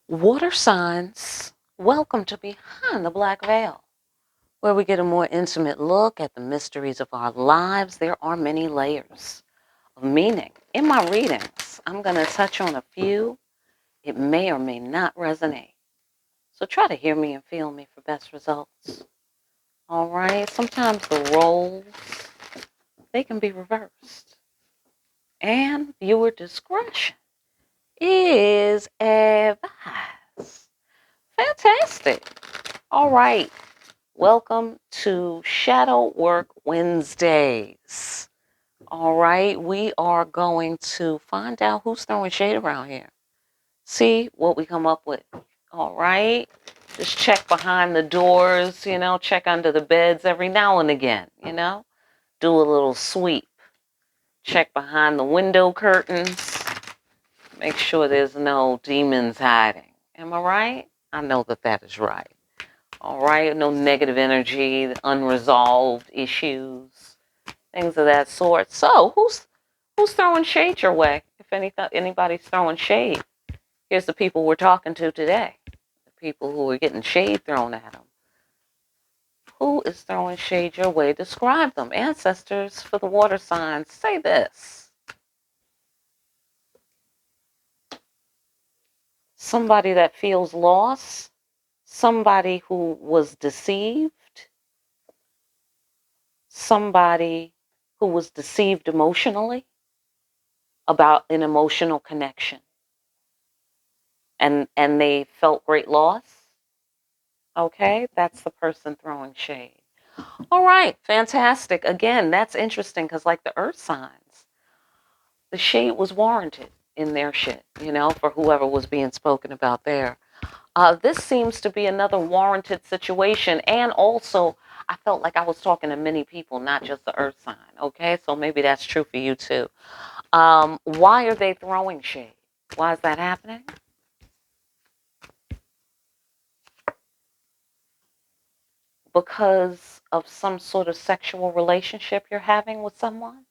Water signs, welcome to Behind the Black Veil, where we get a more intimate look at the mysteries of our lives. There are many layers of meaning. In my readings, I'm going to touch on a few. It may or may not resonate. So try to hear me and feel me for best results. All right, sometimes the roles, they can be reversed. And viewer discretion is advised. Fantastic. All right. Welcome to Shadow Work Wednesdays. All right, we are going to find out who's throwing shade around here. See what we come up with. All right, just check behind the doors, check under the beds every now and again, do a little sweep. Check behind the window curtains. Make sure there's no demons hiding. Am I right? I know that is right. All right, no negative energy, unresolved issues, things of that sort. So, who's throwing shade your way? If anybody's throwing shade, here's the people we're talking to today. The people who are getting shade thrown at them. Who is throwing shade your way? Describe them. Ancestors for the water signs, say this. Somebody that feels lost, somebody who was deceived, somebody who was deceived emotionally about an emotional connection, and they felt great loss. Okay, that's the person throwing shade. All right, fantastic. Again, that's interesting because like the earth signs, the shade was warranted in their shit, for whoever was being spoken about there. This seems to be another warranted situation, and also I felt like I was talking to many people, not just the earth sign. Okay, so maybe that's true for you too. Why are they throwing shade? Why is that happening? Because of some sort of sexual relationship you're having with someone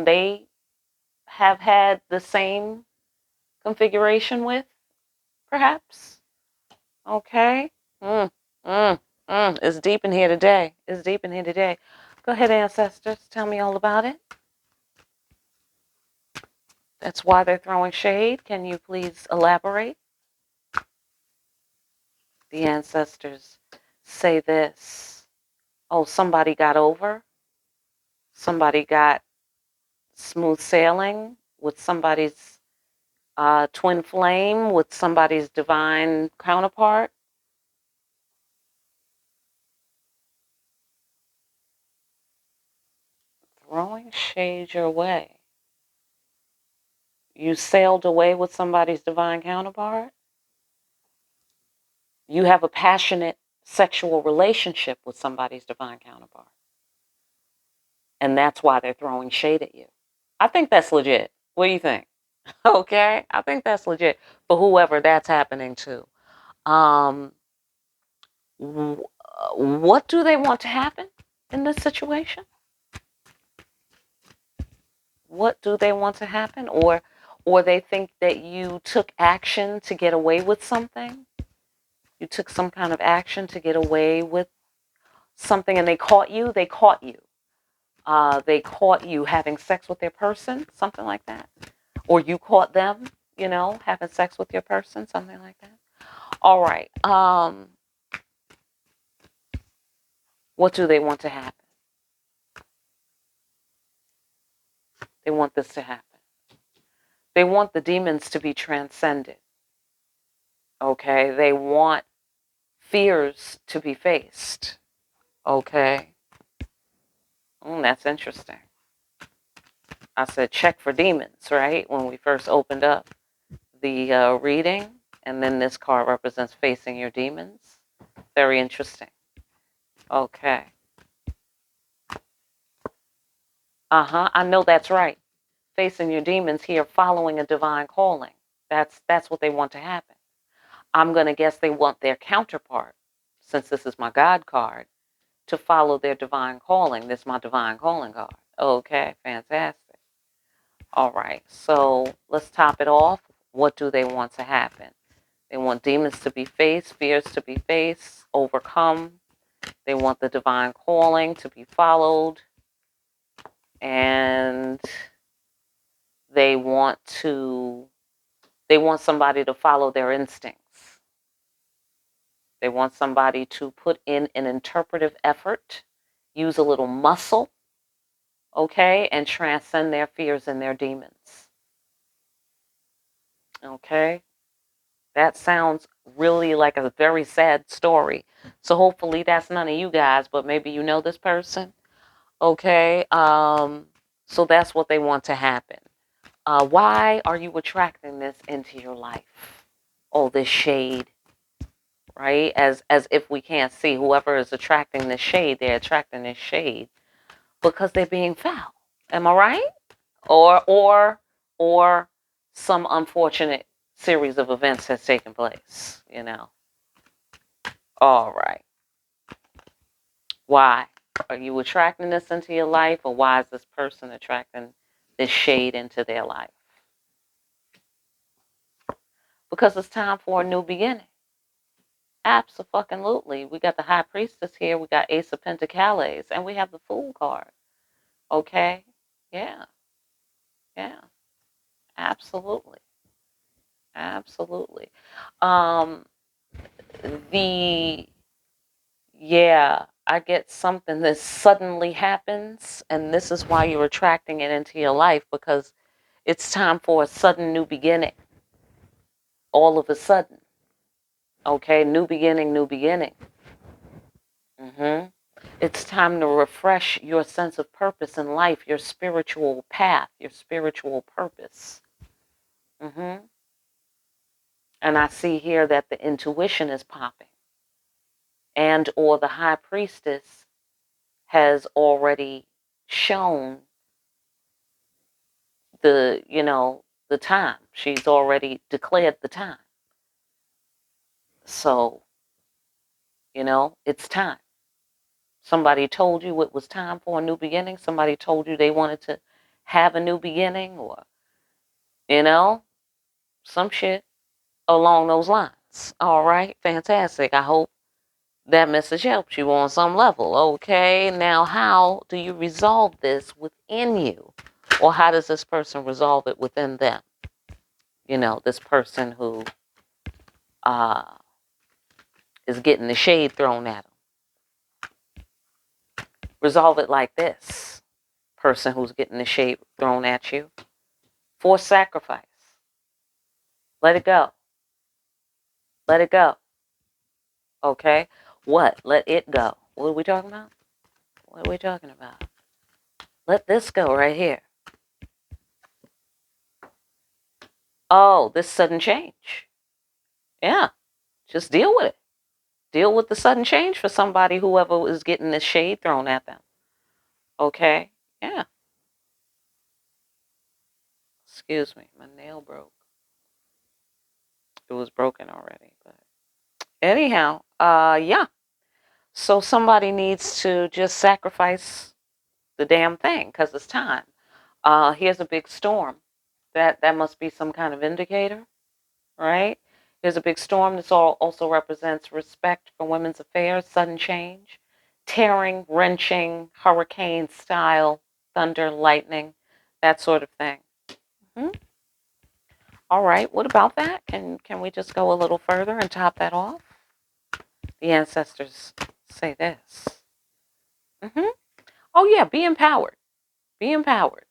they have had the same configuration with, perhaps. Okay. Mm, it's deep in here today. It's deep in here today. Go ahead, ancestors. Tell me all about it. That's why they're throwing shade. Can you please elaborate? The ancestors say this. Oh, somebody got over. Somebody got smooth sailing with somebody's twin flame, with somebody's divine counterpart. Throwing shade your way. You sailed away with somebody's divine counterpart. You have a passionate sexual relationship with somebody's divine counterpart. And that's why they're throwing shade at you. I think that's legit. What do you think? Okay, I think that's legit for whoever that's happening to. Um, what do they want to happen in this situation? What do they want to happen? Or they think that you took action to get away with something? You took some kind of action to get away with something and they caught you? They caught you. They caught you having sex with their person, something like that. Or you caught them, having sex with your person, something like that. All right. What do they want to happen? They want this to happen. They want the demons to be transcended. Okay. They want fears to be faced. Okay. That's interesting. I said check for demons, right? When we first opened up the reading. And then this card represents facing your demons. Very interesting. Okay. I know that's right. Facing your demons here, following a divine calling. That's what they want to happen. I'm going to guess they want their counterpart, since this is my God card, to follow their divine calling. This is my divine calling card. Okay, fantastic. All right, so let's top it off. What do they want to happen? They want demons to be faced, fears to be faced, overcome. They want the divine calling to be followed. And they want somebody to follow their instincts. They want somebody to put in an interpretive effort, use a little muscle, okay, and transcend their fears and their demons. Okay? That sounds really like a very sad story. So hopefully that's none of you guys, but maybe you know this person. Okay? So that's what they want to happen. Why are you attracting this into your life? Oh, this shade, right? As if we can't see whoever is attracting this shade, they're attracting this shade because they're being foul. Am I right? Or some unfortunate series of events has taken place, you know. All right. Why? Are you attracting this into your life, or why is this person attracting this shade into their life? Because it's time for a new beginning. Absolutely. We got the High Priestess here. We got Ace of Pentacles, and we have the Fool card. Okay? Yeah. Yeah. Absolutely. Absolutely. Um, the Yeah, I get something that suddenly happens, and this is why you're attracting it into your life, because it's time for a sudden new beginning. All of a sudden. Okay, new beginning, new beginning. It's time to refresh your sense of purpose in life, your spiritual path, your spiritual purpose. And I see here that the intuition is popping, and or the High Priestess has already shown the time. She's already declared the time. So, it's time. Somebody told you it was time for a new beginning. Somebody told you they wanted to have a new beginning, or, you know, some shit along those lines. All right, fantastic. I hope that message helps you on some level. Okay, now how do you resolve this within you? Or how does this person resolve it within them? This person who uh, is getting the shade thrown at them. Resolve it like this. Person who's getting the shade thrown at you. Force sacrifice. Let it go. Let it go. Okay? What? Let it go. What are we talking about? What are we talking about? Let this go right here. Oh, this sudden change. Yeah. Just deal with it. Deal with the sudden change for somebody, whoever is getting this shade thrown at them. Okay? Yeah. Excuse me. My nail broke. It was broken already, but anyhow, yeah. So somebody needs to just sacrifice the damn thing because it's time. Here's a big storm. That must be some kind of indicator, right? Here's a big storm. This also represents respect for women's affairs, sudden change, tearing, wrenching, hurricane style, thunder, lightning, that sort of thing. Hmm. All right. What about that? Can we just go a little further and top that off? The ancestors say this. Oh yeah, be empowered. Be empowered.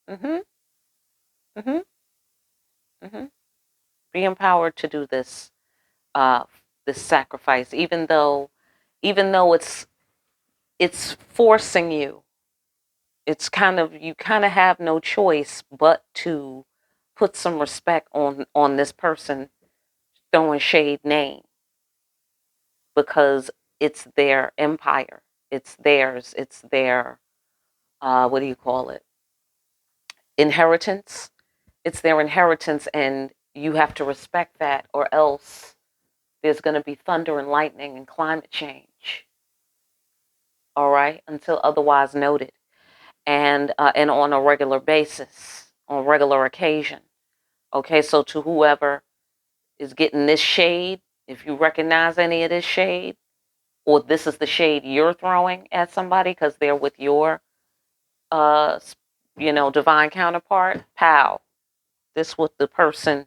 Mhm. Mhm. Mhm. Be empowered to do this. This sacrifice, even though it's forcing you. It's you kind of have no choice but to put some respect on this person throwing shade name, because it's their empire. It's theirs. It's their what do you call it? Inheritance. It's their inheritance, and you have to respect that, or else there's going to be thunder and lightning and climate change. All right, until otherwise noted, and on a regular basis, on regular occasion. Okay, so to whoever is getting this shade, if you recognize any of this shade, or this is the shade you're throwing at somebody because they're with your, uh, divine counterpart, pal, this what the person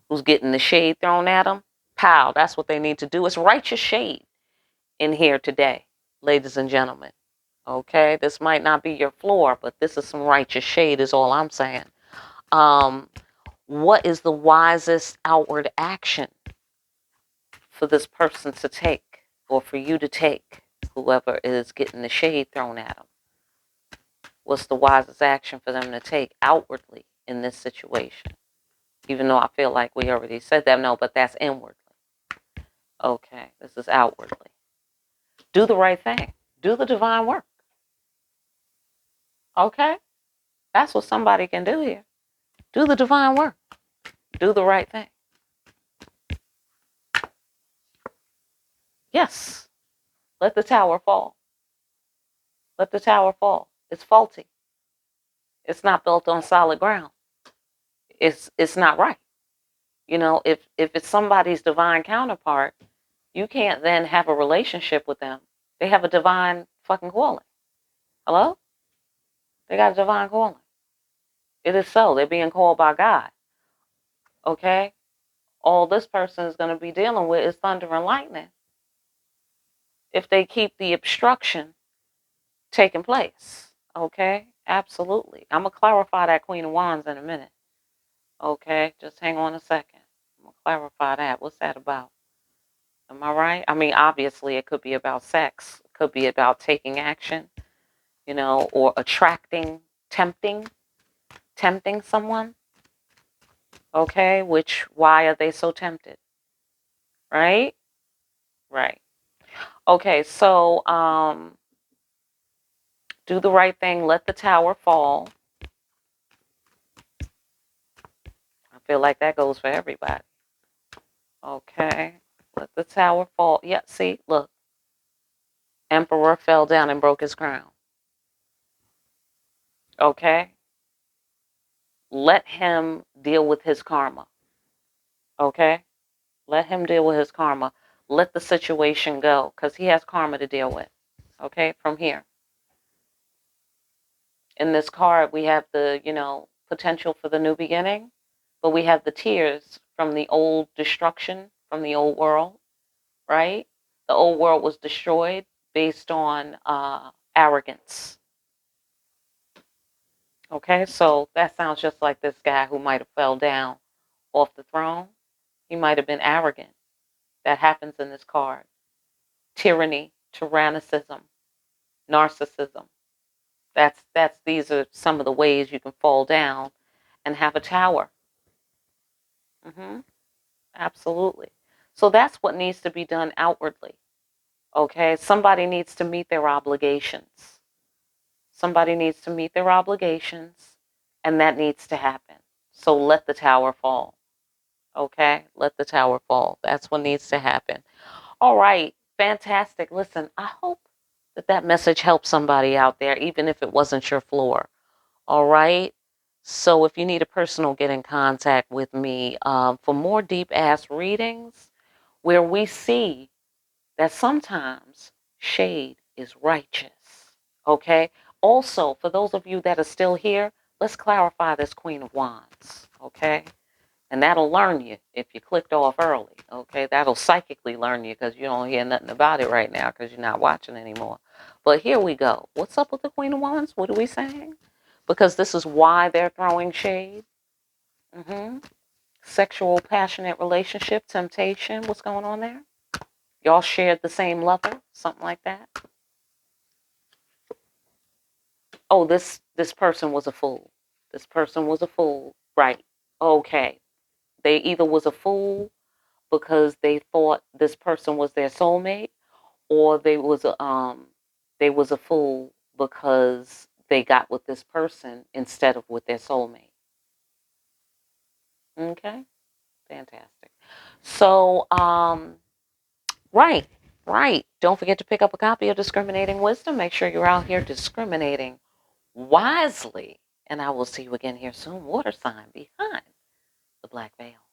who's getting the shade thrown at them, pal, that's what they need to do. It's righteous shade in here today, ladies and gentlemen. Okay, this might not be your floor, but this is some righteous shade, is all I'm saying. Um, what is the wisest outward action for this person to take, or for you to take, whoever is getting the shade thrown at them? What's the wisest action for them to take outwardly in this situation? Even though I feel like we already said that, no, but that's inwardly. Okay, this is outwardly. Do the right thing. Do the divine work. Okay, that's what somebody can do here. Do the divine work. Do the right thing. Yes, let the tower fall. Let the tower fall. It's faulty. It's not built on solid ground. It's not right. If it's somebody's divine counterpart, you can't then have a relationship with them. They have a divine fucking calling. Hello? They got a divine calling. It is so. They're being called by God. Okay? All this person is going to be dealing with is thunder and lightning if they keep the obstruction taking place. Okay? Absolutely. I'm going to clarify that Queen of Wands in a minute. Okay? Just hang on a second. I'm going to clarify that. What's that about? Am I right? I mean, obviously, it could be about sex. It could be about taking action, or attracting, tempting someone. Okay? Why are they so tempted? Right? Right. Okay, so do the right thing, let the tower fall. I feel like that goes for everybody. Okay, let the tower fall. Yeah, see, look. Emperor fell down and broke his crown. Okay? Let him deal with his karma. Okay? Let him deal with his karma. Let the situation go because he has karma to deal with. Okay? From here. In this card, we have the, potential for the new beginning, but we have the tears from the old destruction, from the old world, right? The old world was destroyed based on arrogance. Okay, so that sounds just like this guy who might have fell down off the throne. He might have been arrogant. That happens in this card. Tyranny, tyrannicism, narcissism. These are some of the ways you can fall down and have a tower. hmm Absolutely. So that's what needs to be done outwardly. Okay, somebody needs to meet their obligations. Somebody needs to meet their obligations, and that needs to happen. So let the tower fall. Okay, let the tower fall. That's what needs to happen. All right, fantastic. Listen, I hope that message helped somebody out there, even if it wasn't your floor. All right. So if you need a personal, get in contact with me for more deep ass readings where we see that sometimes shade is righteous. Okay. Also, for those of you that are still here, let's clarify this Queen of Wands. Okay. And that'll learn you if you clicked off early. Okay. That'll psychically learn you because you don't hear nothing about it right now because you're not watching anymore. But here we go. What's up with the Queen of Wands? What are we saying? Because this is why they're throwing shade. Sexual, passionate relationship, temptation. What's going on there? Y'all shared the same lover, something like that. Oh, this person was a fool. This person was a fool, right? Okay, they either was a fool because they thought this person was their soulmate, or they was a fool because they got with this person instead of with their soulmate. Okay. Fantastic. So, right, right. Don't forget to pick up a copy of Discriminating Wisdom. Make sure you're out here discriminating wisely And I will see you again here soon. Water sign behind the black veil.